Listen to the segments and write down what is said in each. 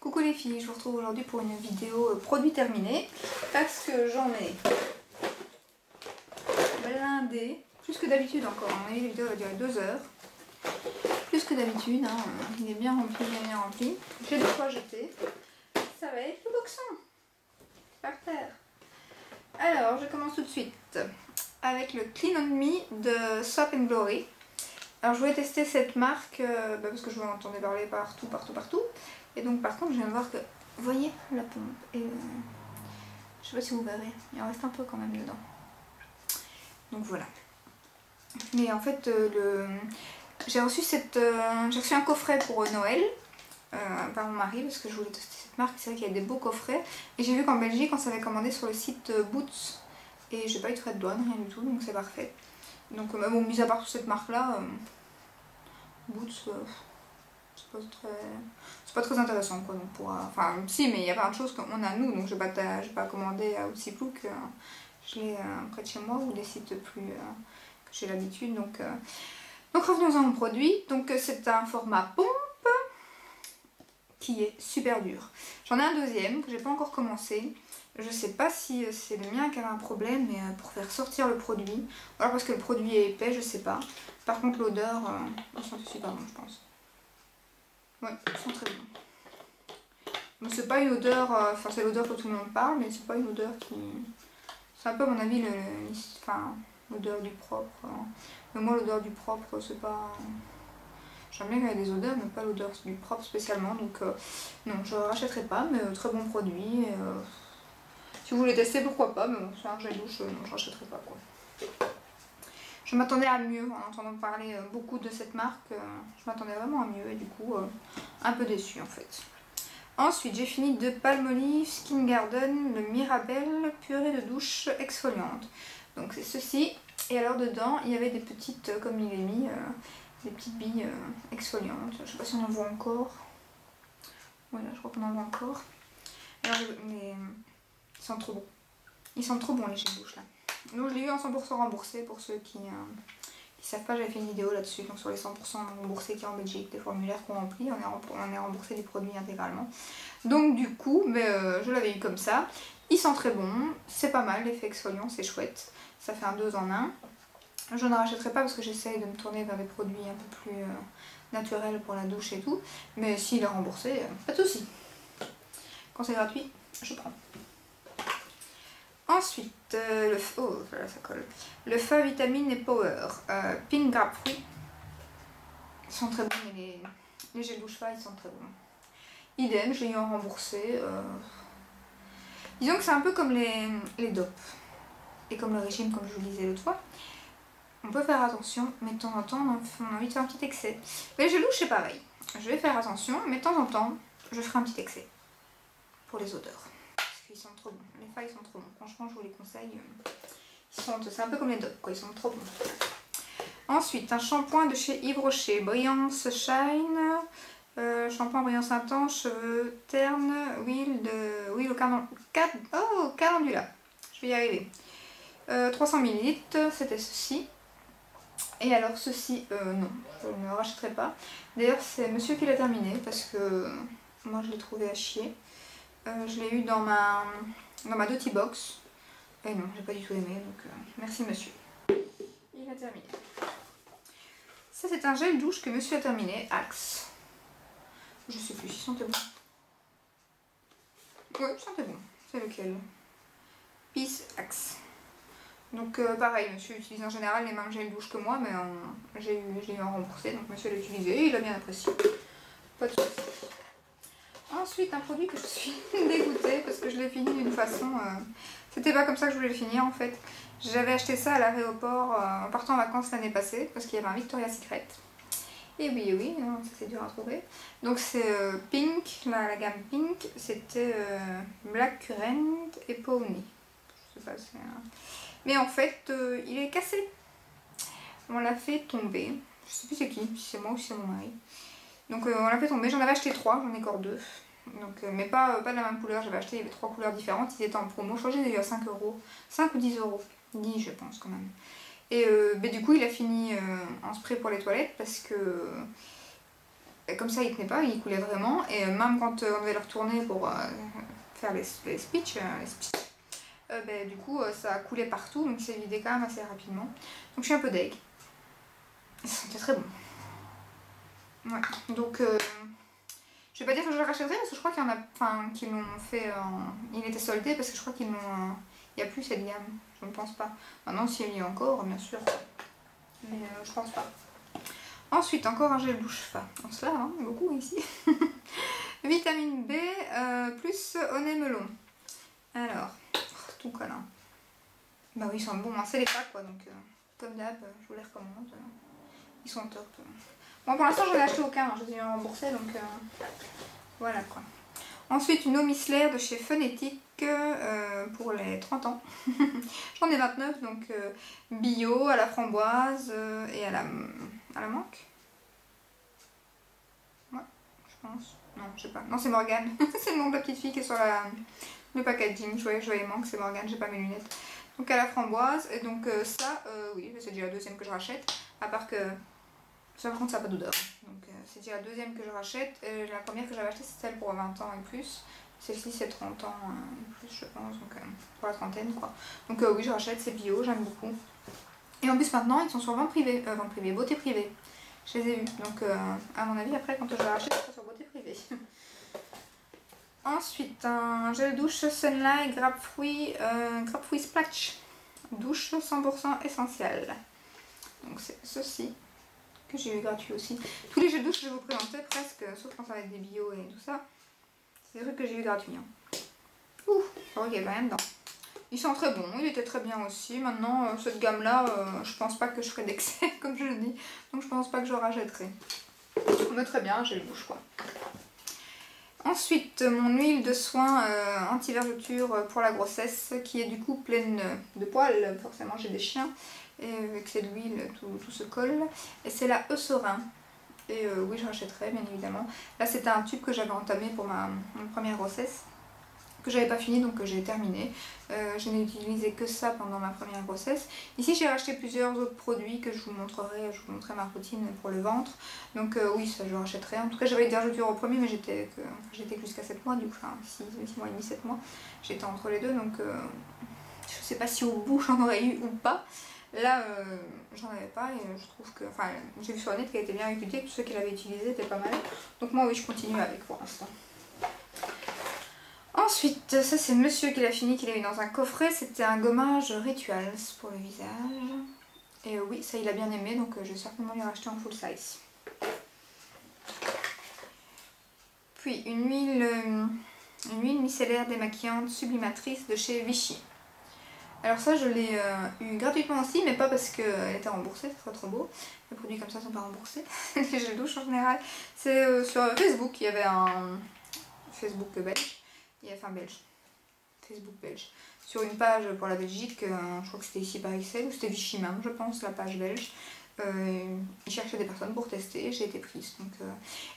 Coucou les filles, je vous retrouve aujourd'hui pour une vidéo produit terminé parce que j'en ai blindé, plus que d'habitude encore, la vidéo va durer 2 heures, plus que d'habitude, hein, il est bien rempli, bien rempli. J'ai de quoi jeter, ça va être le boxon, par terre. Alors je commence tout de suite avec le Clean On Me de Soap & Glory. Alors je voulais tester cette marque parce que je vous en entendais parler partout. Et donc par contre je viens de voir que, vous voyez la pompe, et je sais pas si vous verrez, il en reste un peu quand même dedans. Donc voilà. Mais en fait j'ai reçu un coffret pour Noël par mon mari parce que je voulais tester cette marque. C'est vrai qu'il y a des beaux coffrets. Et j'ai vu qu'en Belgique on s'avait commandé sur le site Boots. Et j'ai pas eu de frais de douane, rien du tout, donc c'est parfait. Donc bon, mis à part toute cette marque là, Boots, c'est pas très intéressant quoi. Donc enfin si, mais il y a plein de choses qu'on a nous, donc j'ai pas commandé à Outsiplouk, je l'ai près de chez moi ou des sites plus que j'ai l'habitude. Donc revenons à mon produit. Donc c'est un format pompe qui est super dur. J'en ai un deuxième que j'ai pas encore commencé. Je sais pas si c'est le mien qui a un problème, mais pour faire sortir le produit, alors parce que le produit est épais, je sais pas. Par contre l'odeur, elle sent super bon, je pense. Ouais, elle sent très bon. Donc c'est pas une odeur, enfin c'est l'odeur que tout le monde parle, mais c'est pas une odeur qui... C'est un peu à mon avis l'odeur du propre. Mais moi l'odeur du propre c'est pas... J'aime bien qu'il y ait des odeurs, mais pas l'odeur du propre spécialement, donc non, je rachèterai pas, mais très bon produit. Si vous voulez tester, pourquoi pas, mais bon, c'est un gel douche, non, je rachèterai pas quoi. Je m'attendais à mieux en entendant parler beaucoup de cette marque, je m'attendais vraiment à mieux et du coup, un peu déçue en fait. Ensuite, j'ai fini de Palmolive Skin Garden, le Mirabelle purée de douche exfoliante. Donc c'est ceci, et alors dedans, il y avait des petites, comme il est mis, des petites billes exfoliantes. Je sais pas si on en voit encore. Voilà, je crois qu'on en voit encore. Alors, ils sentent trop bon. Ils sentent trop bon les gels douche là. Donc je l'ai eu en 100% remboursé pour ceux qui savent pas, j'avais fait une vidéo là-dessus, donc sur les 100% remboursés qui en Belgique, les formulaires qu'on remplit, on est remboursé des produits intégralement. Donc du coup, je l'avais eu comme ça. Il sent très bon, c'est pas mal, l'effet exfoliant, c'est chouette. Ça fait un 2 en 1. Je ne rachèterai pas parce que j'essaye de me tourner vers des produits un peu plus naturels pour la douche et tout. Mais s'il est remboursé, pas de soucis. Quand c'est gratuit, je prends. Ensuite, voilà, ça colle. Le Fa Vitamine et Power Pink Grapefruit. Ils sont très bons, mais les gels douche Fa, ils sont très bons. Idem, je l'ai eu en remboursé. Disons que c'est un peu comme les DOP. Et comme le régime, comme je vous le disais l'autre fois. On peut faire attention, mais de temps en temps, on a envie de faire un petit excès. Les gels douche, c'est pareil. Je vais faire attention, mais de temps en temps, je ferai un petit excès. Pour les odeurs. Ils sont trop bons, les failles sont trop bons, franchement je vous les conseille, c'est un peu comme les DOP quoi, ils sont trop bons. Ensuite un shampoing de chez Yves Rocher, Brillance Shine, shampoing Brillance Intense, cheveux ternes, huile au calendula, je vais y arriver. 300 ml, c'était ceci. Et alors ceci, non, je ne le rachèterai pas. D'ailleurs c'est monsieur qui l'a terminé parce que moi je l'ai trouvé à chier. Je l'ai eu dans ma Doty Box. Et non, j'ai pas du tout aimé, donc merci monsieur. Il a terminé. Ça c'est un gel douche que monsieur a terminé, Axe. Je sais plus, il sentait bon. Ouais, il sentait bon. C'est lequel? Peace Axe. Donc pareil, monsieur utilise en général les mêmes gels douche que moi, mais je l'ai eu en remboursé, donc monsieur l'a utilisé et il a bien apprécié. Pas de soucis. Ensuite un produit que je suis dégoûtée parce que je l'ai fini d'une façon... C'était pas comme ça que je voulais le finir en fait. J'avais acheté ça à l'aéroport en partant en vacances l'année passée parce qu'il y avait un Victoria's Secret. Et oui, ça c'est dur à trouver. Donc c'est Pink, la gamme Pink, c'était Black Currant et Pony. Je sais pas, c'est un... Mais en fait il est cassé. On l'a fait tomber. Je sais plus c'est qui, si c'est moi ou si c'est mon mari. Donc on l'a fait tomber, j'en avais acheté 3, j'en ai encore 2. Donc, mais pas de la même couleur, j'avais acheté, il y avait 3 couleurs différentes, ils étaient en promo, je crois que j'ai eu à 5 euros, 5 ou 10 euros, 10 je pense quand même. Et du coup il a fini en spray pour les toilettes parce que Et comme ça il tenait pas, il coulait vraiment. Et même quand on devait le retourner pour faire les speeches, du coup ça coulait partout, donc il s'est vidé quand même assez rapidement. Donc je suis un peu deg. C'était très bon. Ouais, donc je vais pas dire que je le rachèterai parce que je crois qu'il y en a, enfin, qui l'ont fait, il était soldé parce que je crois qu'ils l'ont, il n'y a plus cette gamme, je ne pense pas. Maintenant s'il y a encore, bien sûr, mais je pense pas. Ensuite, encore un gel douche, enfin, on se lave, hein, beaucoup ici. Vitamine B, plus honey melon. Alors, tout collant. Bah oui, ils sont bons, hein, c'est les packs quoi, donc comme d'hab, je vous les recommande. Ils sont top. Bon, pour l'instant, j'en ai acheté aucun, hein, je les ai remboursés, donc voilà quoi. Ensuite, une eau micellaire de chez Phonétique pour les 30 ans. J'en ai 29, donc bio, à la framboise et à la menthe. Ouais, je pense. Non, je sais pas. Non, c'est Morgane. C'est le nom de la petite fille qui est sur le packaging. Je voyais manque, c'est Morgane, j'ai pas mes lunettes. Donc à la framboise, et donc ça, oui, c'est déjà la deuxième que je rachète. À part que ça, par contre, ça n'a pas d'odeur. Donc c'est déjà la deuxième que je rachète. La première que j'avais achetée, c'est celle pour 20 ans et plus. Celle-ci, c'est 30 ans et plus, je pense. Donc pour la trentaine, quoi. Donc oui, je rachète, c'est bio, j'aime beaucoup. Et en plus, maintenant, ils sont sur vente privée, beauté privée. Je les ai vus. Donc à mon avis, après, quand je les rachète, ce sera sur beauté privée. Ensuite, un gel douche Sunlight grapefruit splash. Douche 100% essentiel. Donc c'est ceci. Que j'ai eu gratuit aussi. Tous les gels douche que je vais vous présenter presque, sauf quand ça va être des bio et tout ça, c'est des trucs que j'ai eu gratuits. Hein. Ouh, il n'y avait rien dedans. Ils sont très bons, il était très bien aussi. Maintenant, cette gamme-là, je pense pas que je ferai d'excès, comme je le dis. Donc je pense pas que je rachèterai. Mais très bien, gel douche quoi. Ensuite, mon huile de soin anti-vergeture pour la grossesse, qui est du coup pleine de poils. Forcément, j'ai des chiens. Et avec cette huile, tout se colle. Et c'est la Eucerin. Et oui, je rachèterai, bien évidemment. Là, c'était un tube que j'avais entamé pour ma première grossesse, que j'avais pas fini, donc j'ai terminé. Je n'ai utilisé que ça pendant ma première grossesse. Ici, j'ai racheté plusieurs autres produits que je vous montrerai. Je vous montrerai ma routine pour le ventre. Donc oui, ça, je rachèterai. En tout cas, j'avais des vergetures au premier, mais j'étais que jusqu'à 7 mois, du coup, enfin 6 mois et demi, 7 mois. J'étais entre les deux, donc je sais pas si au bout j'en aurais eu ou pas. Là, j'en avais pas et je trouve que... Enfin, j'ai vu sur le net qu'elle était bien réputée, que tous ceux qui l'avaient utilisé étaient pas mal. Donc moi, oui, je continue avec pour l'instant. Ensuite, ça c'est monsieur qui l'a fini, qui l'a eu dans un coffret. C'était un gommage Rituals pour le visage. Et oui, ça il a bien aimé, donc je vais certainement lui racheter en full size. Puis une huile micellaire démaquillante sublimatrice de chez Vichy. Alors ça je l'ai eu gratuitement aussi, mais pas parce qu'elle était remboursée, c'est trop beau. Les produits comme ça sont pas remboursés, les gels douche en général. C'est sur Facebook, il y avait un Facebook belge, enfin belge, Facebook belge, sur une page pour la Belgique, je crois que c'était ici par Excel, ou c'était Vichy même, je pense, la page belge. Ils cherchaient des personnes pour tester, j'ai été prise. Donc,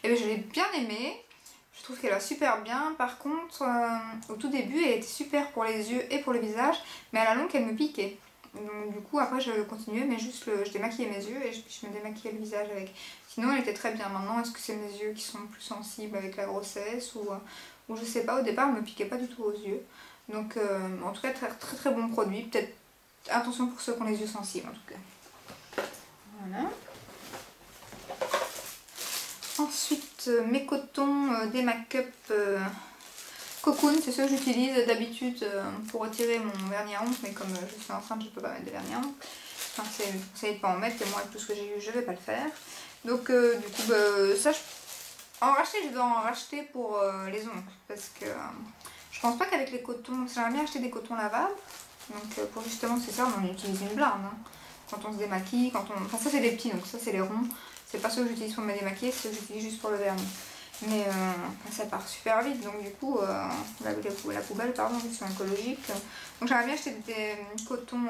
et bien, je l'ai bien aimée. Je trouve qu'elle va super bien. Par contre, au tout début, elle était super pour les yeux et pour le visage, mais à la longue, elle me piquait. Donc du coup, après, je continuais, mais juste je démaquillais mes yeux et je me démaquillais le visage avec. Sinon, elle était très bien. Maintenant, est-ce que c'est mes yeux qui sont plus sensibles avec la grossesse ou je sais pas. Au départ, elle me piquait pas du tout aux yeux. Donc, en tout cas, très bon produit. Peut-être attention pour ceux qui ont les yeux sensibles, en tout cas. Voilà. Ensuite, mes cotons des make-up Cocoon, c'est ceux que j'utilise d'habitude pour retirer mon vernis à ongles, mais comme je suis enceinte, je peux pas mettre de vernis à ongles. Enfin, c'est conseillé de pas en mettre, et moi, avec tout ce que j'ai eu, je vais pas le faire. Donc, du coup, ça, je dois en racheter pour les ongles, parce que je pense pas qu'avec les cotons, j'aimerais bien acheter des cotons lavables. Donc, pour justement, c'est ça, on en utilise une blinde. Hein. Quand on se démaquille, enfin, ça, c'est des petits, donc ça, c'est les ronds. C'est pas ceux que j'utilise pour me démaquiller, c'est ceux que j'utilise juste pour le vernis. Mais ça part super vite, donc du coup, la poubelle, pardon, ils sont écologiques. Donc j'aimerais bien acheter des cotons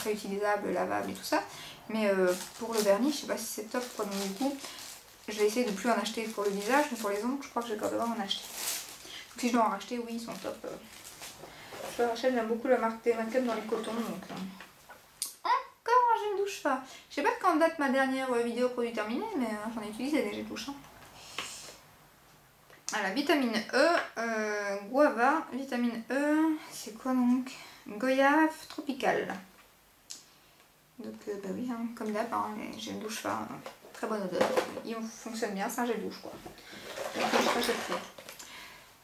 réutilisables, lavables et tout ça. Mais pour le vernis, je sais pas si c'est top, quoi. Donc du coup, je vais essayer de plus en acheter pour le visage, mais pour les ongles, je crois que je vais devoir en acheter. Donc si je dois en racheter, oui, ils sont top. Je rachète, j'aime beaucoup la marque des make-up dans les cotons. Donc, encore un gel douche. pas. Je sais pas quand date ma dernière vidéo produit terminé, mais j'en ai utilisé des gels douche. Hein. Voilà, vitamine E, guava, vitamine E, c'est quoi donc? Goyave tropical. Donc bah oui, hein, comme d'hab, hein, les gels douche, très bonne odeur. Ils fonctionnent bien, c'est un gel douche quoi. Donc,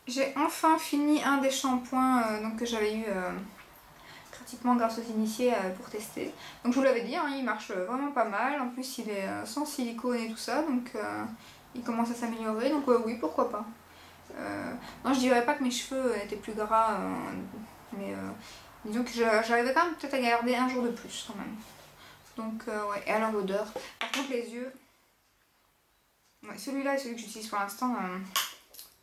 j'ai enfin fini un des shampoings donc, que j'avais eu gratuitement grâce aux initiés pour tester. Donc je vous l'avais dit, hein, il marche vraiment pas mal. En plus il est sans silicone et tout ça, donc il commence à s'améliorer. Donc oui, pourquoi pas. Non, je dirais pas que mes cheveux étaient plus gras, mais disons que j'arrivais quand même peut-être à garder un jour de plus quand même. Donc ouais, et alors l'odeur. Par contre les yeux, ouais, celui-là est celui que j'utilise pour l'instant.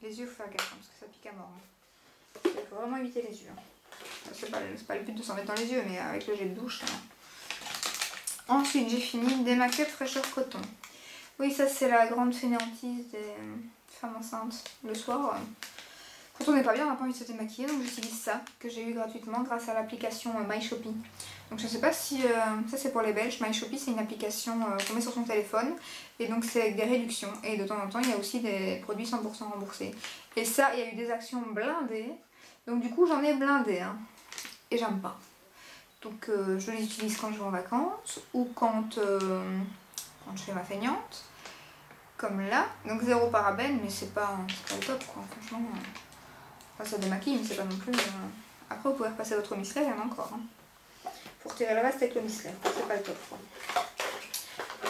Les yeux, faut faire gaffe hein, parce que ça pique à mort. Hein. Il faut vraiment éviter les yeux. C'est pas le but de s'en mettre dans les yeux, mais avec le gel de douche. Ensuite, j'ai fini des make-up fraîcheur coton. Oui, ça c'est la grande fainéantise des femmes enceintes le soir. Quand on n'est pas bien, on n'a pas envie de se démaquiller, donc j'utilise ça, que j'ai eu gratuitement grâce à l'application MyShopping. Donc je sais pas si... ça c'est pour les Belges, MyShopping c'est une application qu'on met sur son téléphone, et donc c'est avec des réductions. Et de temps en temps, il y a aussi des produits 100% remboursés. Et ça, il y a eu des actions blindées, donc du coup j'en ai blindé, hein, et j'aime pas. Donc je les utilise quand je vais en vacances, ou quand je fais ma feignante, comme là. Donc zéro parabène, mais c'est pas le top quoi, franchement... Enfin, ça démaquille, mais c'est pas non plus... Après, vous pouvez repasser votre micellar, il y en a encore. Hein. Pour tirer le reste avec le micellar, c'est pas le top. Quoi.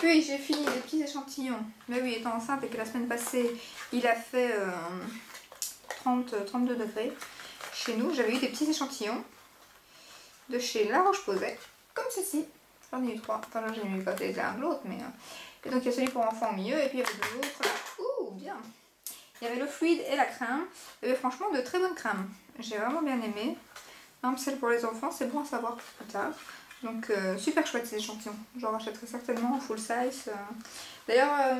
Puis, j'ai fini des petits échantillons. Mais oui, étant enceinte et que la semaine passée, il a fait 32 degrés. Chez nous, j'avais eu des petits échantillons de chez La Roche-Posay, comme ceci. J'en ai eu 3. Enfin, là, j'ai mis pas l'un de l'autre, mais... Et donc, il y a celui pour enfants au milieu, et puis il y avait deux autres là. Ouh, bien! Il y avait le fluide et la crème. Il y avait franchement de très bonnes crèmes. J'ai vraiment bien aimé. Même celle pour les enfants, c'est bon à savoir pour plus tard. Donc super chouette ces échantillons. J'en rachèterai certainement en full size. D'ailleurs,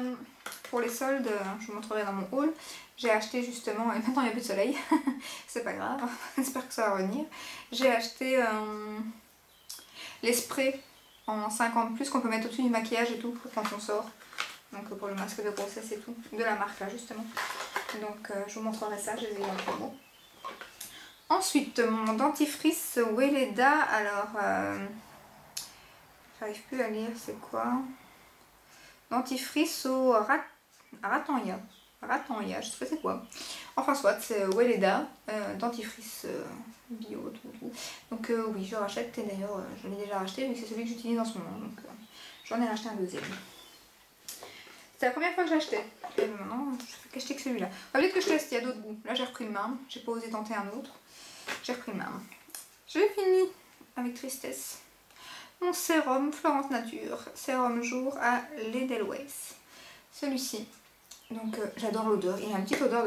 pour les soldes, je vous montrerai dans mon haul. J'ai acheté justement, et maintenant il n'y a plus de soleil. C'est pas grave, j'espère que ça va revenir. J'ai acheté les sprays en 50+, qu'on peut mettre au-dessus du maquillage et tout pour quand on sort. Donc pour le masque de grossesse et tout, de la marque là justement. Donc je vous montrerai ça, je les ai eu en promo. Ensuite mon dentifrice Weleda, alors j'arrive plus à lire c'est quoi. Dentifrice au ratanya, je sais pas c'est quoi. Enfin soit c'est Weleda, dentifrice bio tout. Donc oui je rachète et d'ailleurs je l'ai déjà racheté mais c'est celui que j'utilise en ce moment. Donc j'en ai racheté un deuxième. C'est la première fois que j'ai acheté. Et maintenant, je fais qu'acheter que celui-là. Peut-être que je teste, il y a d'autres goûts. Là, j'ai repris le même. J'ai pas osé tenter un autre. J'ai repris le même. J'ai fini avec tristesse. Mon sérum Florence Nature. Sérum jour à l'Edelweiss. Celui-ci. Donc, j'adore l'odeur. Il y a une petite odeur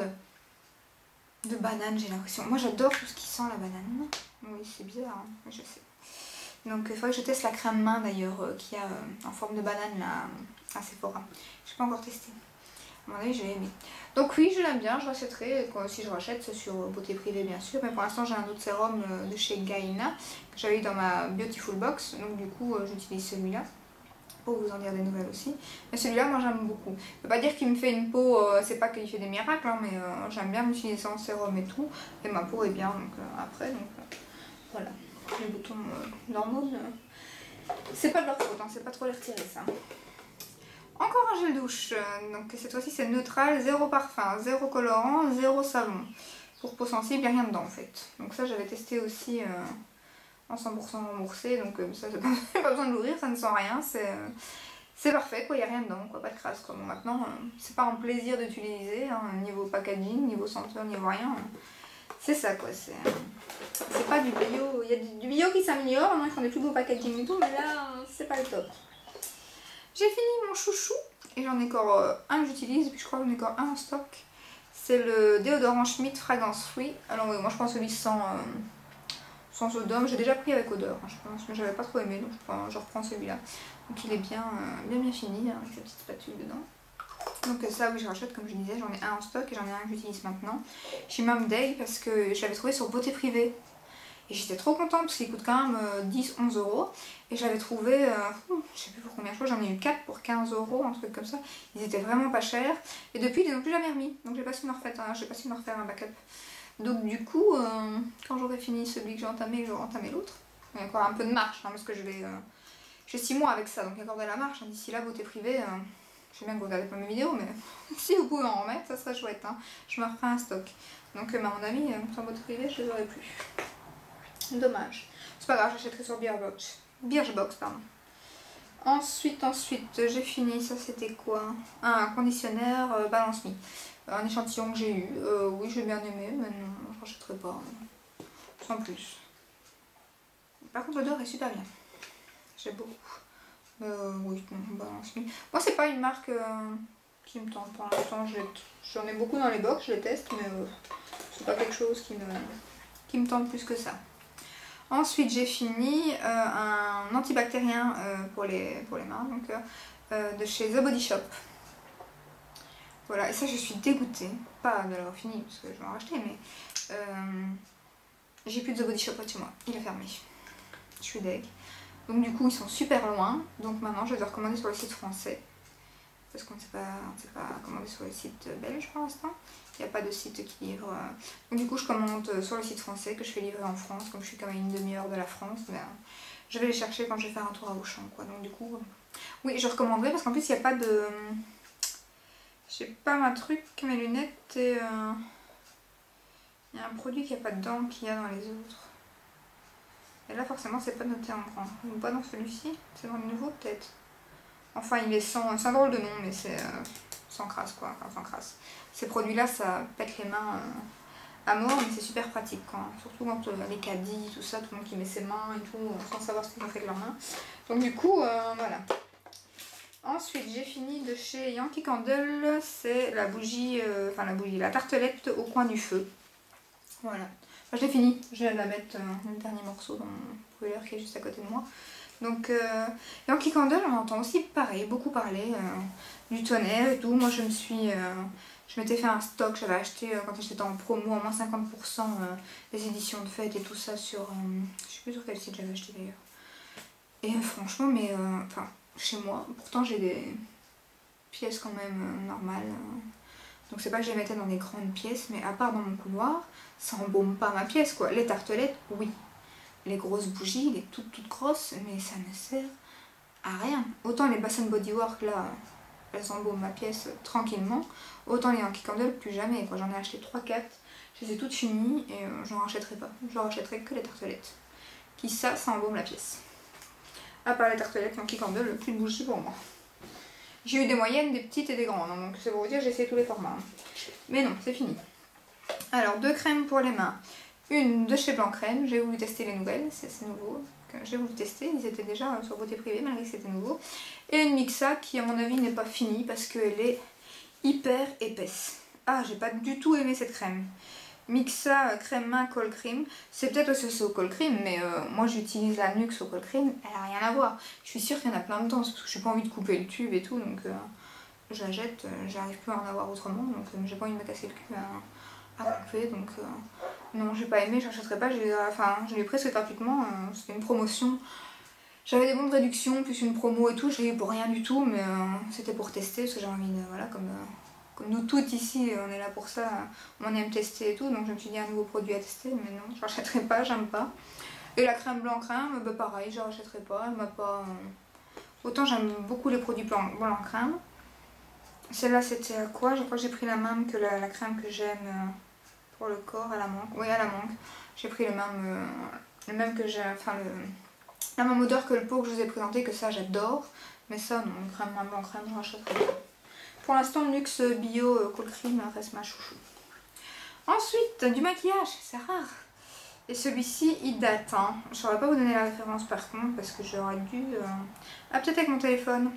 de banane, j'ai l'impression. Moi, j'adore tout ce qui sent la banane. Oui, c'est bizarre, hein, mais je sais. Donc, il faudrait que je teste la crème main d'ailleurs, qui a en forme de banane là. Ah, Sephora. Je n'ai pas encore testé. À mon avis, je l'ai aimé. Donc oui, je l'aime bien, je rachèterai. Si je rachète, c'est sur Beauté Privée bien sûr. Mais pour l'instant, j'ai un autre sérum de chez Gaïna que j'avais eu dans ma Beautiful Box. Donc du coup, j'utilise celui-là pour vous en dire des nouvelles aussi. Mais celui-là, moi, j'aime beaucoup. Je ne veux pas dire qu'il me fait une peau, c'est pas qu'il fait des miracles, hein, mais j'aime bien l'utiliser en sérum et tout. Et ma peau est bien donc, après. Donc voilà. Les boutons normaux, c'est pas de leur faute, hein, c'est pas trop les retirer ça. Encore un gel douche, donc cette fois-ci c'est neutral, zéro parfum, zéro colorant, zéro savon. Pour peau sensible, il n'y a rien dedans en fait. Donc ça j'avais testé aussi en 100% remboursé, donc ça j'ai pas besoin de l'ouvrir, ça ne sent rien, c'est parfait quoi, il n'y a rien dedans, quoi, pas de crasse quoi. Bon, maintenant c'est pas un plaisir d'utiliser, hein, niveau packaging, niveau senteur, niveau rien. C'est ça quoi, c'est pas du bio, il y a du bio qui s'améliore, hein, ils font des plus beaux packaging et tout, mais là c'est pas le top. J'ai fini mon chouchou et j'en ai encore un que j'utilise et puis je crois que j'en ai encore un en stock. C'est le déodorant Schmidt Fragrance Free. Alors oui, moi je prends celui sans odeur, j'ai déjà pris avec odeur, hein, je pense, mais j'avais pas trop aimé donc je reprends celui-là. Donc il est bien fini, hein, avec la petite spatule dedans. Donc ça oui je rachète comme je disais, j'en ai un en stock et j'en ai un que j'utilise maintenant. Chez Mom Day parce que je l'avais trouvé sur Beauté Privée. Et j'étais trop contente parce qu'il coûte quand même 10-11 euros. Et je l'avais trouvé, je sais plus pour combien de fois, j'en ai eu 4 pour 15 euros, un truc comme ça. Ils étaient vraiment pas chers. Et depuis, ils n'ont plus jamais remis. Donc j'ai pas su me refaire un backup. Donc du coup, quand j'aurai fini celui que j'ai entamé, que j'aurai entamé l'autre, il y a encore un peu de marche, hein, parce que j'ai 6 mois avec ça, donc il y a encore de la marche. Hein. D'ici là, beauté privée, je sais bien que vous regardez pas mes vidéos, mais si vous pouvez en remettre, ça serait chouette. Hein. Je me referai un stock. Donc à mon avis, sans beauté privée, je les aurai plus. Dommage. C'est pas grave, j'achèterai sur Birchbox, pardon. Ensuite, j'ai fini, ça c'était quoi? Un conditionnaire Balance Me. Un échantillon que j'ai eu. Oui, j'ai bien aimé, mais non, je rachèterai pas. Sans plus. Par contre, l'odeur est super bien. J'aime beaucoup. Oui, non, Balance Me. Moi, c'est pas une marque qui me tente pour l'instant. J'en ai beaucoup dans les box, je les teste, mais c'est pas quelque chose qui me tente plus que ça. Ensuite, j'ai fini un antibactérien pour les mains, donc de chez The Body Shop. Voilà, et ça, je suis dégoûtée. Pas de l'avoir fini, parce que je vais en racheter, mais j'ai plus de The Body Shop chez moi. Il est fermé. Je suis deg. Donc du coup, ils sont super loin. Donc maintenant, je vais devoir commander sur le site français. Parce qu'on ne sait pas commander sur le site belge pour l'instant. Il n'y a pas de site qui livre. Donc du coup, je commande sur le site français que je fais livrer en France. Comme je suis quand même une demi-heure de la France, ben, je vais les chercher quand je vais faire un tour à Auchan, quoi. Donc du coup, oui, je recommanderais parce qu'en plus, il n'y a pas de... J'ai pas ma truc, mes lunettes et... Il y a un produit qui n'y a pas dedans qu'il y a dans les autres. Et là, forcément, c'est pas noté en grand. Ou pas dans celui-ci. C'est dans le nouveau, peut-être. Enfin, il est sans... C'est un drôle de nom, mais c'est sans crasse, quoi. Enfin, sans crasse. Ces produits-là, ça pète les mains à mort, mais c'est super pratique, quoi. Surtout quand les caddies, tout ça, tout le monde qui met ses mains et tout, sans savoir ce qu'ils ont fait de leurs mains. Donc du coup, voilà. Ensuite, j'ai fini de chez Yankee Candle. C'est la bougie, la tartelette au coin du feu. Voilà. Enfin, je l'ai fini. Je viens de la mettre le dernier morceau dans mon brûleur qui est juste à côté de moi. Donc, Yankee Candle, on entend aussi pareil, beaucoup parler du tonnerre et tout. Moi, je m'étais fait un stock, j'avais acheté quand j'étais en promo à moins 50% les éditions de fête et tout ça sur... je sais plus sur quel site j'avais acheté d'ailleurs. Et franchement, mais enfin, chez moi, pourtant j'ai des pièces quand même normales. Donc c'est pas que je les mettais dans des grandes pièces, mais à part dans mon couloir, ça embaume pas ma pièce, quoi. Les tartelettes, oui. Les grosses bougies, les toutes grosses, mais ça ne sert à rien. Autant les Bath Body Works, là, elles embaument ma pièce tranquillement, autant les Yankee Candle, plus jamais, quoi. J'en ai acheté 3-4, je les ai toutes finies et j'en rachèterai pas. Je rachèterai que les tartelettes. Qui ça embaume la pièce. À part les tartelettes Yankee Candle, plus de bougies pour moi. J'ai eu des moyennes, des petites et des grandes, hein, donc c'est pour vous dire, j'ai essayé tous les formats. Hein. Mais non, c'est fini. Alors, 2 crèmes pour les mains. Une de chez Blanc Crème, j'ai voulu tester les nouvelles, c'est nouveau. J'ai voulu tester, ils étaient déjà sur Beauté Privée malgré que c'était nouveau. Et une Mixa qui à mon avis n'est pas finie parce qu'elle est hyper épaisse. Ah, j'ai pas du tout aimé cette crème. Mixa crème main Cold Cream, c'est peut-être aussi au Cold Cream, mais moi j'utilise la Nuxe au Cold Cream, elle a rien à voir. Je suis sûre qu'il y en a plein dedans, parce que j'ai pas envie de couper le tube et tout, donc je la jette, j'arrive plus à en avoir autrement, donc j'ai pas envie de me casser le cul à couper, donc non, j'ai pas aimé, j'achèterai pas, je l'ai presque gratuitement, c'était une promotion. J'avais des bons de réduction, plus une promo et tout, je l'ai eu pour rien du tout, mais c'était pour tester, parce que j'ai envie de, voilà, comme nous toutes ici, on est là pour ça, on aime tester et tout, donc je me suis dit un nouveau produit à tester, mais non, je rachèterai pas, j'aime pas. Et la crème Blanc Crème, bah pareil, je rachèterai pas, elle m'a pas... Autant j'aime beaucoup les produits Blanc Crème. Celle-là c'était à quoi? Je crois que j'ai pris la même que la crème que j'aime pour le corps, à la mangue. Oui, à la mangue. J'ai pris le même que j'ai, enfin la même odeur que le pot que je vous ai présenté, que ça j'adore. Mais ça non, une crème Blanc Crème, je rachèterai pas. Pour l'instant, Nuxe Bio Cold Cream reste ma chouchou. Ensuite, du maquillage, c'est rare. Et celui-ci, il date. Hein. Je ne saurais pas vous donner la référence par contre, parce que j'aurais dû... Ah, peut-être avec mon téléphone.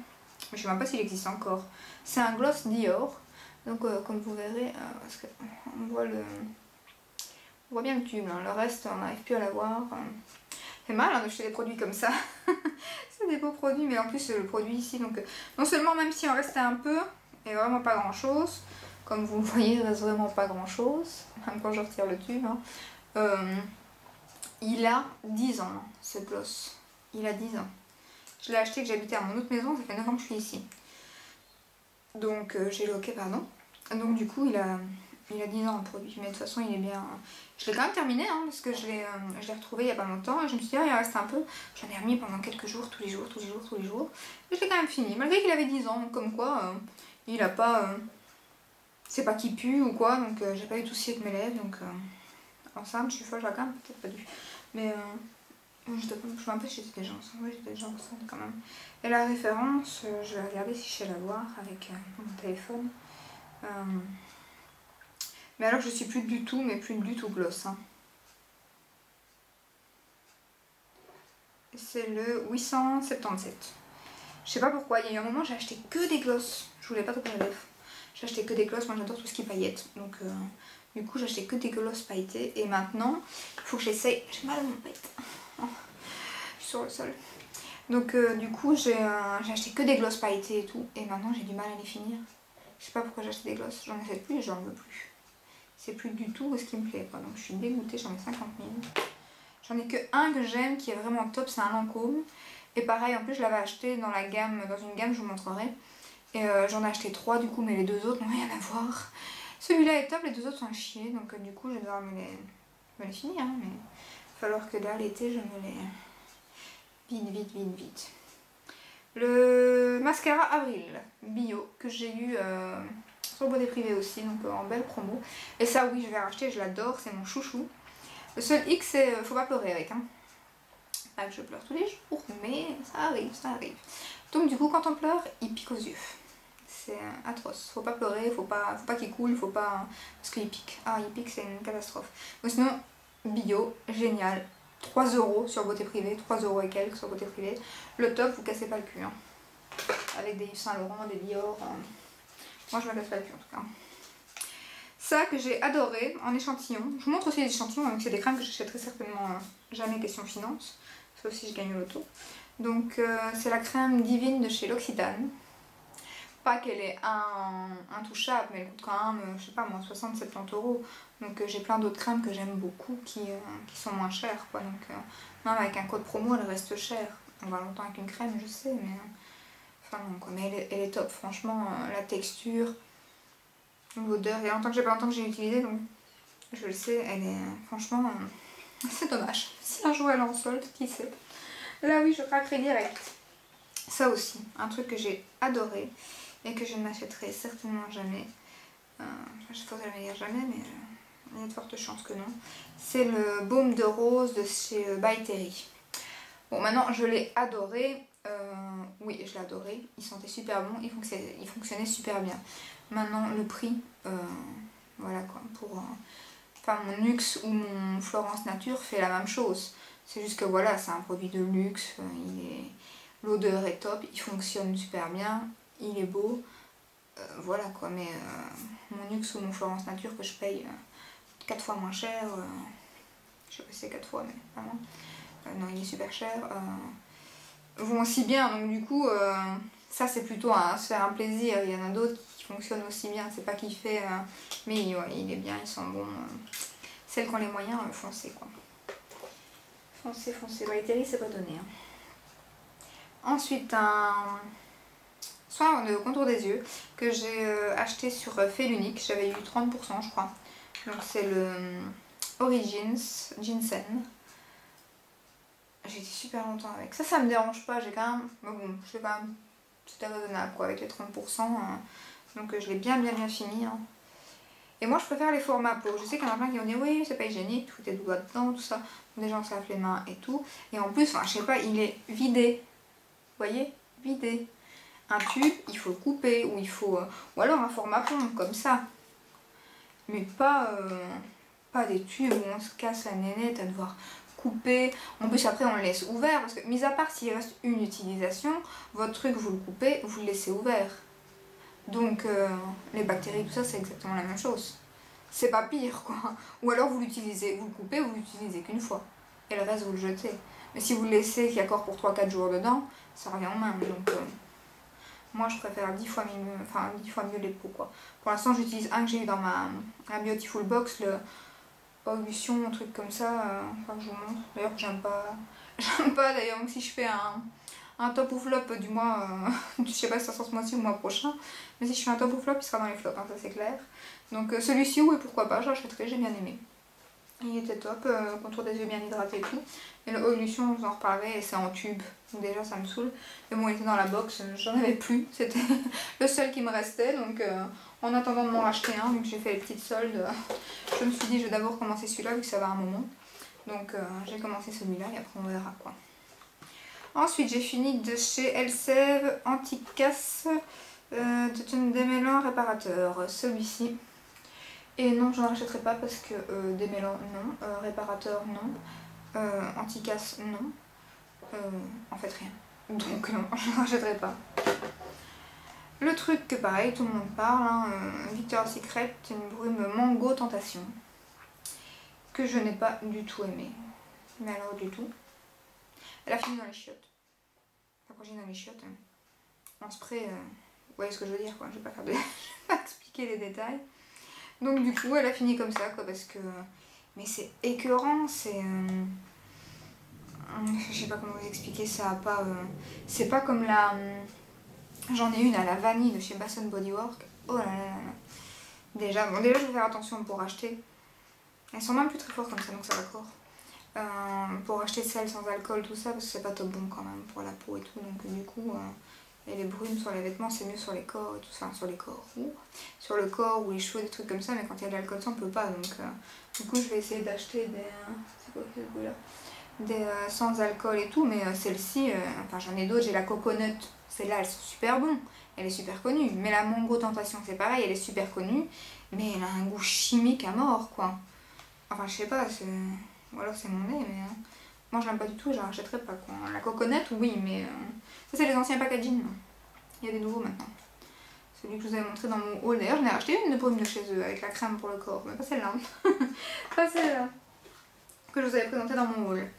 Je ne sais même pas s'il existe encore. C'est un gloss Dior. Donc, comme vous verrez, parce qu'on voit on voit bien le tube. Hein. Le reste, on n'arrive plus à l'avoir. C'est mal hein, d'acheter des produits comme ça. C'est des beaux produits, mais en plus, le produit ici, donc... non seulement, même si on restait un peu... et vraiment pas grand chose, comme vous le voyez il reste vraiment pas grand chose, même quand je retire le tube, hein. Il a 10 ans, hein, ce gloss. Il a 10 ans. Je l'ai acheté que j'habitais à mon autre maison, ça fait 9 ans que je suis ici. Donc j'ai le OK, pardon. Donc du coup il a 10 ans le produit, mais de toute façon il est bien. Je l'ai quand même terminé hein, parce que je l'ai retrouvé il y a pas longtemps et je me suis dit ah, il reste un peu. J'en ai remis pendant quelques jours, tous les jours. Et je l'ai quand même fini, malgré qu'il avait 10 ans, donc comme quoi il a pas. C'est pas qu'il pue ou quoi, donc j'ai pas eu de soucis avec mes lèvres, donc enceinte je suis folle, j'ai quand même peut-être pas dû. Mais je suis un peu chez des gens, oui j'ai des gens enceintes quand même. Et la référence, je vais regarder si je sais la voir avec mon téléphone. Mais alors je suis plus du tout gloss. Hein. C'est le 877. Je sais pas pourquoi, il y a eu un moment j'ai acheté que des gloss. Je voulais pas trop les lèvres. J'ai acheté que des gloss, moi j'adore tout ce qui est paillettes. Donc du coup j'ai acheté que des gloss pailletés. Et maintenant, il faut que j'essaye. J'ai mal à mon paillette. Je suis sur le sol. Donc du coup j'ai acheté que des gloss pailletés et tout. Et maintenant j'ai du mal à les finir. Je sais pas pourquoi j'ai acheté des gloss. J'en ai fait plus et j'en veux plus. C'est plus du tout ce qui me plaît quoi. Donc je suis dégoûtée, j'en ai 50 000. J'en ai que un que j'aime qui est vraiment top, c'est un Lancôme. Et pareil, en plus je l'avais acheté dans la gamme, dans une gamme, je vous montrerai. Et j'en ai acheté 3 du coup, mais les 2 autres n'ont rien à voir. Celui-là est top, les 2 autres sont à chier. Donc du coup je vais devoir me les finir. Hein, mais il va falloir que là l'été je me les... Vite. Le mascara Avril bio que j'ai eu sur Beauté Privée aussi, donc en belle promo. Et ça oui je vais racheter, je l'adore, c'est mon chouchou. Le seul X c'est faut pas pleurer avec. Hein. Pas que je pleure tous les jours, mais ça arrive. Donc du coup quand on pleure, il pique aux yeux. C'est atroce. Faut pas pleurer, faut pas qu'il coule, faut pas... Parce qu'il pique. Ah il pique, c'est une catastrophe. Donc sinon, bio, génial. 3 € sur Beauté Privée, 3 € et quelques sur Beauté Privée. Le top, vous cassez pas le cul. Hein. Avec des Yves Saint Laurent, des Dior. Moi je me casse pas le cul en tout cas. Ça que j'ai adoré en échantillon. Je vous montre aussi les échantillons, même si c'est des crèmes que j'achèterai certainement jamais question finance. Sauf si je gagne au loto. Donc c'est la crème divine de chez L'Occitane. Pas qu'elle est intouchable, mais elle coûte quand même, je sais pas moi, 60-70 €. Donc j'ai plein d'autres crèmes que j'aime beaucoup qui sont moins chères quoi. Donc même avec un code promo elle reste chère. On va longtemps avec une crème je sais mais... Enfin non quoi, mais elle est top franchement, la texture, l'odeur, il y a longtemps que j'ai utilisé donc je le sais, elle est franchement... c'est dommage. Si un jour elle est en solde, qui sait. Là oui je craquerai direct. Ça aussi, un truc que j'ai adoré et que je ne m'achèterai certainement jamais. Je ne pourrais jamais dire jamais, mais il y a de fortes chances que non. C'est le baume de rose de chez By Terry. Bon, maintenant je l'ai adoré. Oui, je l'ai adoré. Il sentait super bon, il fonctionnait super bien. Maintenant, le prix, voilà quoi. Pour, enfin, mon Luxe ou mon Florence Nature fait la même chose. C'est juste que voilà, c'est un produit de luxe. L'odeur est top, il fonctionne super bien, il est beau. Voilà quoi, mais mon Luxe ou mon Florence Nature que je paye 4 fois moins cher, je sais pas si c'est 4 fois mais vraiment, non il est super cher, vont aussi bien, donc du coup ça c'est plutôt se faire un plaisir. Il y en a d'autres qui fonctionnent aussi bien, c'est pas qu'il fait, mais ouais, il est bien, ils sont bons. Celles qui ont les moyens, foncez quoi. Foncez, By Terry c'est pas donné. Hein. Ensuite un soin de contour des yeux que j'ai acheté sur Fait l'Unique, j'avais eu 30% je crois. Donc c'est le Origins Ginseng. J'ai été super longtemps avec. Ça me dérange pas, j'ai quand même... Mais bon, je fais quand même... C'était raisonnable quoi, avec les 30%. Donc je l'ai bien fini. Hein. Et moi je préfère les formats peau. Je sais qu'il y en a plein qui vont dire oui c'est pas hygiénique, tu fous tes doigts dedans, tout ça. Des gens se lavent les mains et tout. Et en plus, enfin je sais pas, il est vidé. Vous voyez, vidé. Un tube, il faut le couper, ou il faut... ou alors un format pont, comme ça. Mais pas des tubes où on se casse la nénette à devoir couper. En plus après on le laisse ouvert, parce que mis à part s'il reste une utilisation, votre truc vous le coupez, vous le laissez ouvert. Donc les bactéries, tout ça c'est exactement la même chose. C'est pas pire quoi. Ou alors vous l'utilisez, vous le coupez, vous l'utilisez qu'une fois. Et le reste vous le jetez. Mais si vous le laissez qu'il y a encore pour 3-4 jours dedans, ça revient en même. Donc moi je préfère 10 fois mieux les pots quoi. Pour l'instant j'utilise un que j'ai eu dans ma Beautiful Box, Audition, un truc comme ça, enfin je vous montre. D'ailleurs j'aime pas, j'aime pas d'ailleurs, même si je fais un top ou flop du mois, je sais pas si ça sort ce mois-ci ou le mois prochain, mais si je fais un top ou flop il sera dans les flops, hein, ça c'est clair. Donc celui-ci, oui pourquoi pas, je l'achèterai, j'ai bien aimé. Il était top, contour des yeux bien hydraté et tout. Et le Audition, je vous en reparlerai, et c'est en tube, donc déjà ça me saoule. Mais bon, il était dans la box, j'en avais plus, c'était le seul qui me restait, donc en attendant de m'en racheter un, vu que j'ai fait les petites soldes, je me suis dit je vais d'abord commencer celui-là vu que ça va un moment. Donc j'ai commencé celui-là et après on verra quoi. Ensuite j'ai fini de chez Elseve Anti-Casse de démêlant réparateur, celui-ci. Et non, je n'en rachèterai pas parce que démêlant non, réparateur non, anti-casse non, en fait rien. Donc non, je n'en rachèterai pas. Le truc que pareil, tout le monde parle, hein, Victoria's Secret, une brume Mango Tentation, que je n'ai pas du tout aimé. Mais alors du tout. Elle a fini dans les chiottes. Enfin quand j'ai dans les chiottes, en spray, vous voyez ce que je veux dire quoi, je vais pas faire de... je vais pas expliquer les détails. Donc du coup elle a fini comme ça quoi parce que... Mais c'est écœurant, c'est... je sais pas comment vous expliquer, ça a pas... c'est pas comme la... J'en ai une à la vanille de chez Bath & Body Works. Oh là là là là. Déjà, bon déjà je vais faire attention pour acheter. Elles sont même plus très fortes comme ça donc ça va corps. Pour acheter celles sans alcool tout ça parce que c'est pas top bon quand même pour la peau et tout. Donc du coup... Et les brumes sur les vêtements, c'est mieux sur les corps et tout ça, sur les corps, sur le corps ou les cheveux, des trucs comme ça, mais quand il y a de l'alcool, ça on peut pas. Donc, du coup, je vais essayer d'acheter des. C'est quoi ce goût là? Des sans alcool et tout, mais celle-ci, enfin j'en ai d'autres, j'ai la coconut, celles-là elles sont super bonnes, elle est super connue. Mais la Mango Tentation, c'est pareil, elle est super connue, mais elle a un goût chimique à mort quoi. Enfin, je sais pas, c'est. Ou alors c'est mon nez, mais. Moi je l'aime pas du tout, je la rachèterai pas quoi. La coconut, oui, mais. Ça c'est les anciens packaging. Il y a des nouveaux maintenant. Celui que je vous avais montré dans mon haul. D'ailleurs j'en ai racheté une de brume de chez eux avec la crème pour le corps. Mais pas celle-là. Pas celle-là. Que je vous avais présenté dans mon haul.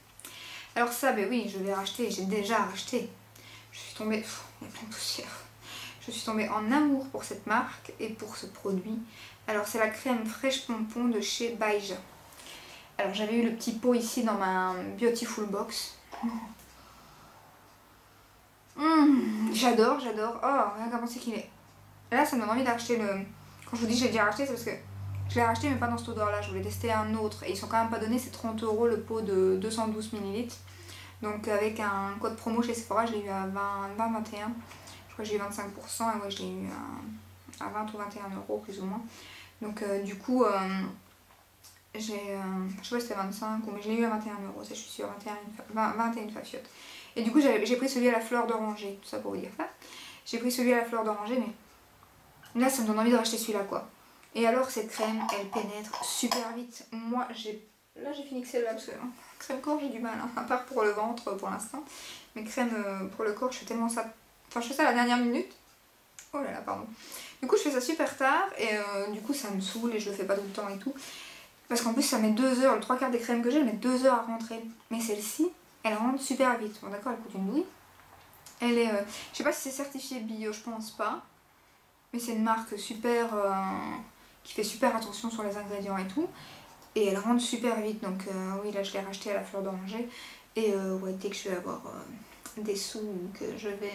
Alors ça, ben oui, je vais racheter. J'ai déjà racheté. Je suis tombée... Pff, il y a plein de poussière. Je suis tombée en amour pour cette marque et pour ce produit. Alors c'est la crème fraîche pompon de chez Baija. Alors j'avais eu le petit pot ici dans ma Beautiful Box. J'adore, j'adore. Oh, regarde comment c'est qu'il est. Là, ça me donne envie d'acheter le... Quand je vous dis que j'ai déjà racheté, c'est parce que je l'ai racheté mais pas dans cette odeur-là. Je voulais tester un autre et ils sont quand même pas donnés. C'est 30 € le pot de 212 ml. Donc avec un code promo chez Sephora, je l'ai eu à 20-21. Je crois que j'ai eu 25% et moi je l'ai eu à 20 ou 21 € plus ou moins. Donc du coup, j'ai... je sais pas si c'était 25 ou mais je l'ai eu à 21 €, ça je suis sûre, 21 fafiottes. Et du coup j'ai pris celui à la fleur d'oranger, tout ça pour vous dire ça. J'ai pris celui à la fleur d'oranger mais là ça me donne envie de racheter celui-là quoi. Et alors cette crème elle pénètre super vite. Moi là j'ai fini que celle-là parce que crème corps j'ai du mal, hein, à part pour le ventre pour l'instant. Mais crème pour le corps je fais tellement ça, enfin je fais ça à la dernière minute. Oh là là pardon. Du coup je fais ça super tard et du coup ça me saoule et je le fais pas tout le temps et tout. Parce qu'en plus ça met 2 heures, le 3/4 des crèmes que j'ai met 2 heures à rentrer. Mais celle-ci, elle rentre super vite. Bon d'accord, elle coûte une douille. Elle est, je sais pas si c'est certifié bio, je pense pas. Mais c'est une marque super, qui fait super attention sur les ingrédients et tout. Et elle rentre super vite. Donc oui là je l'ai racheté à la fleur d'oranger. Et ouais, dès que je vais avoir des sous ou que je vais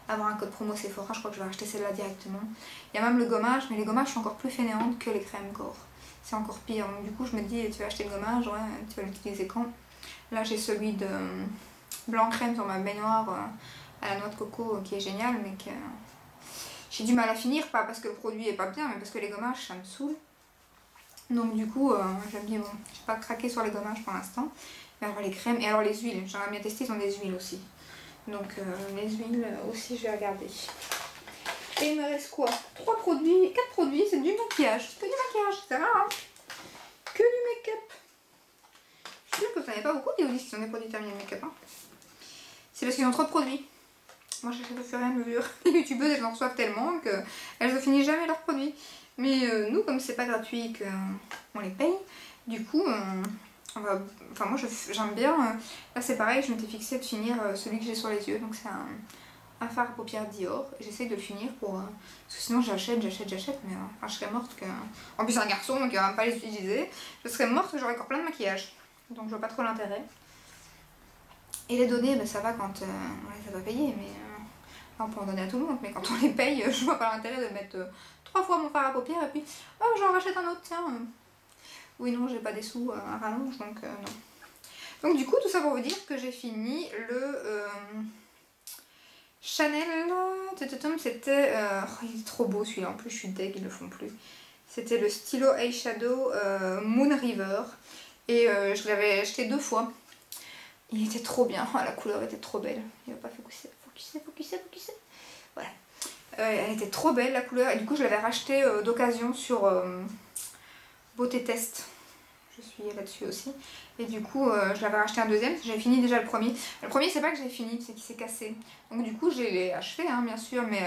avoir un code promo Sephora, je crois que je vais acheter celle-là directement. Il y a même le gommage, mais les gommages sont encore plus fainéantes que les crèmes corps. C'est encore pire, donc du coup je me dis tu vas acheter le gommage, ouais, tu vas l'utiliser quand? Là j'ai celui de blanc crème sur ma baignoire à la noix de coco qui est génial mais que j'ai du mal à finir, pas parce que le produit est pas bien mais parce que les gommages ça me saoule. Donc du coup j'aime bien, bon, j'ai pas craqué sur les gommages pour l'instant. Mais alors les crèmes et alors les huiles, j'aimerais bien tester, ils ont des huiles aussi. Donc les huiles aussi je vais regarder. Et il me reste quoi? 4 produits, c'est du maquillage. Que du maquillage, c'est rare hein. Que du make-up. Je suis sûre que vous n'avez pas beaucoup des qui sont des produits terminés de make-up. Hein. C'est parce qu'ils ont trop de produits. Moi j'achète au fur et à mesure. Les youtubeuses elles en reçoivent tellement qu'elles ne finissent jamais leurs produits. Mais nous comme c'est pas gratuit qu'on les paye, du coup on va... Enfin moi j'aime bien. Là c'est pareil, je m'étais fixée de finir celui que j'ai sur les yeux. Donc c'est un fard à paupières Dior. J'essaie de le finir pour... parce que sinon j'achète, mais enfin, je serais morte que... En plus un garçon, donc il va même pas les utiliser. Je serais morte que j'aurais encore plein de maquillage. Donc je vois pas trop l'intérêt. Et les données, ben, ça va quand on les a pas payées, mais... on peut en donner à tout le monde, mais quand on les paye, je vois pas l'intérêt de mettre 3 fois mon fard à paupières et puis... Oh, j'en rachète un autre, tiens. Oui, non, j'ai pas des sous à rallonge, donc non. Donc du coup, tout ça pour vous dire que j'ai fini le... Chanel, c'était... il est trop beau celui-là, en plus je suis deg, ils le font plus. C'était le stylo eyeshadow Moon River. Et je l'avais acheté 2 fois. Il était trop bien, la couleur était trop belle. Il va pas focuser. Voilà. Elle était trop belle la couleur et du coup je l'avais racheté d'occasion sur Beauté Test. Je suis là-dessus aussi. Et du coup je l'avais racheté un deuxième, j'avais fini déjà le premier. Le premier c'est pas que j'ai fini, c'est qu'il s'est cassé. Donc du coup je l'ai achevé hein, bien sûr, mais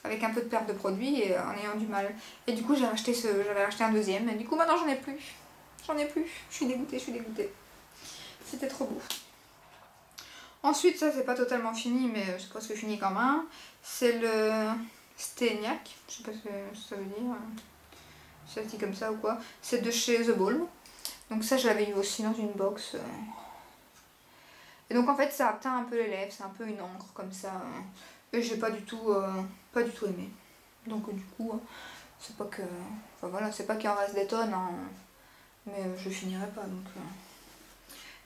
avec un peu de perte de produit et en ayant du mal. Et du coup j'avais racheté un deuxième et du coup maintenant j'en ai plus. Je suis dégoûtée. C'était trop beau. Ensuite ça c'est pas totalement fini mais c'est presque fini quand même. C'est le Steniac, je sais pas ce que ça veut dire. C'est dit comme ça ou quoi. C'est de chez The Balm. Donc ça je l'avais eu aussi dans une box. Et donc en fait ça teint un peu les lèvres, c'est un peu une encre comme ça. Et j'ai pas du tout aimé. Donc du coup c'est pas que... Enfin voilà, c'est pas qu'il en reste des tonnes hein, mais je finirai pas donc...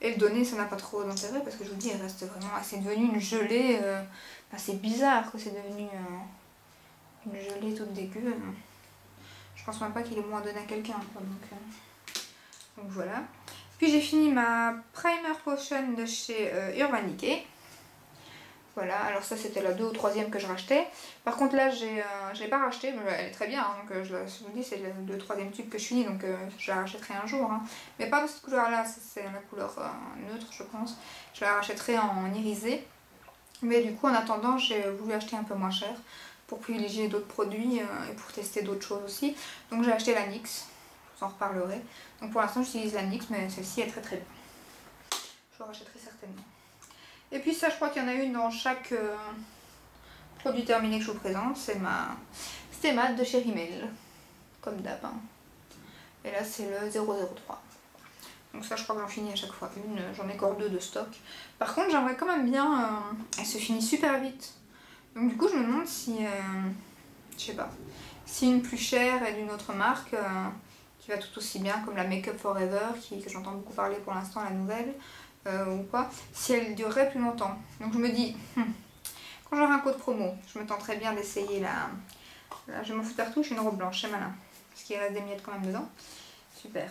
Et le donner ça n'a pas trop d'intérêt parce que je vous dis il reste vraiment... C'est devenu une gelée... Enfin, c'est bizarre que c'est devenu une gelée toute dégueu. Je pense même pas qu'il est moins donné à quelqu'un donc voilà. Puis j'ai fini ma Primer Potion de chez Urban Decay. Voilà, alors ça c'était la 2 ou 3e que je rachetais. Par contre là je l'ai pas racheté, mais elle est très bien, hein, donc je vous dis c'est le 2-3e tube que je finis, donc je la rachèterai un jour. Hein. Mais pas de cette couleur là, c'est la couleur neutre je pense. Je la rachèterai en irisé. Mais du coup en attendant j'ai voulu acheter un peu moins cher pour privilégier d'autres produits et pour tester d'autres choses aussi. Donc j'ai acheté la NYX, je vous en reparlerai. Donc pour l'instant j'utilise la NYX mais celle-ci est très très bien. Je la rachèterai certainement. Et puis ça je crois qu'il y en a une dans chaque produit terminé que je vous présente. C'est ma Stémate de chez Rimmel, comme d'hab. Hein. Et là c'est le 003. Donc ça je crois que j'en finis à chaque fois une, j'en ai encore 2 de stock. Par contre j'aimerais quand même bien, elle se finit super vite. Donc du coup je me demande si, je sais pas, si une plus chère et d'une autre marque qui va tout aussi bien comme la Make Up Forever, que j'entends beaucoup parler pour l'instant, la nouvelle, ou quoi, si elle durerait plus longtemps. Donc je me dis, quand j'aurai un code promo, je me tenterai bien d'essayer la... Là je m'en fous partout, je suis une robe blanche, c'est malin. Parce qu'il reste des miettes quand même dedans. Super.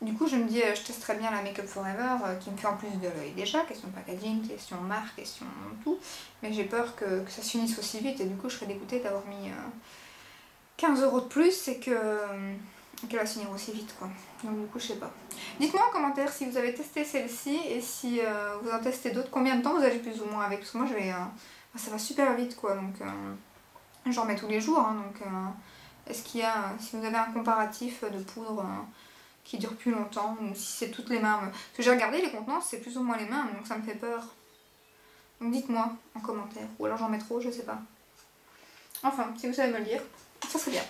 Du coup je me dis, je testerai bien la Make Up Forever, qui me fait en plus de l'œil déjà, question packaging, question marque, question tout. Mais j'ai peur que ça se finisse aussi vite et du coup je serais dégoûtée d'avoir mis 15 € de plus et qu'elle va se finir aussi vite quoi. Donc du coup je sais pas. Dites-moi en commentaire si vous avez testé celle-ci et si vous en testez d'autres, combien de temps vous avez plus ou moins avec, parce que moi je vais, ça va super vite quoi, donc j'en mets tous les jours, hein, donc est-ce qu'il y a, si vous avez un comparatif de poudre qui dure plus longtemps, ou si c'est toutes les mains, parce que j'ai regardé les contenants, c'est plus ou moins les mains, donc ça me fait peur. Donc dites-moi en commentaire, ou alors j'en mets trop, je sais pas. Enfin, si vous savez me le dire, ça serait bien.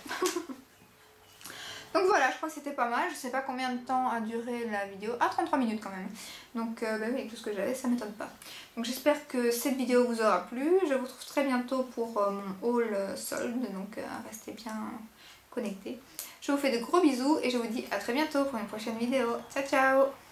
Donc voilà, je crois que c'était pas mal, je sais pas combien de temps a duré la vidéo, 33 minutes quand même. Donc bah oui, avec tout ce que j'avais, ça m'étonne pas. Donc j'espère que cette vidéo vous aura plu, je vous retrouve très bientôt pour mon haul solde, donc restez bien connectés. Je vous fais de gros bisous et je vous dis à très bientôt pour une prochaine vidéo. Ciao ciao!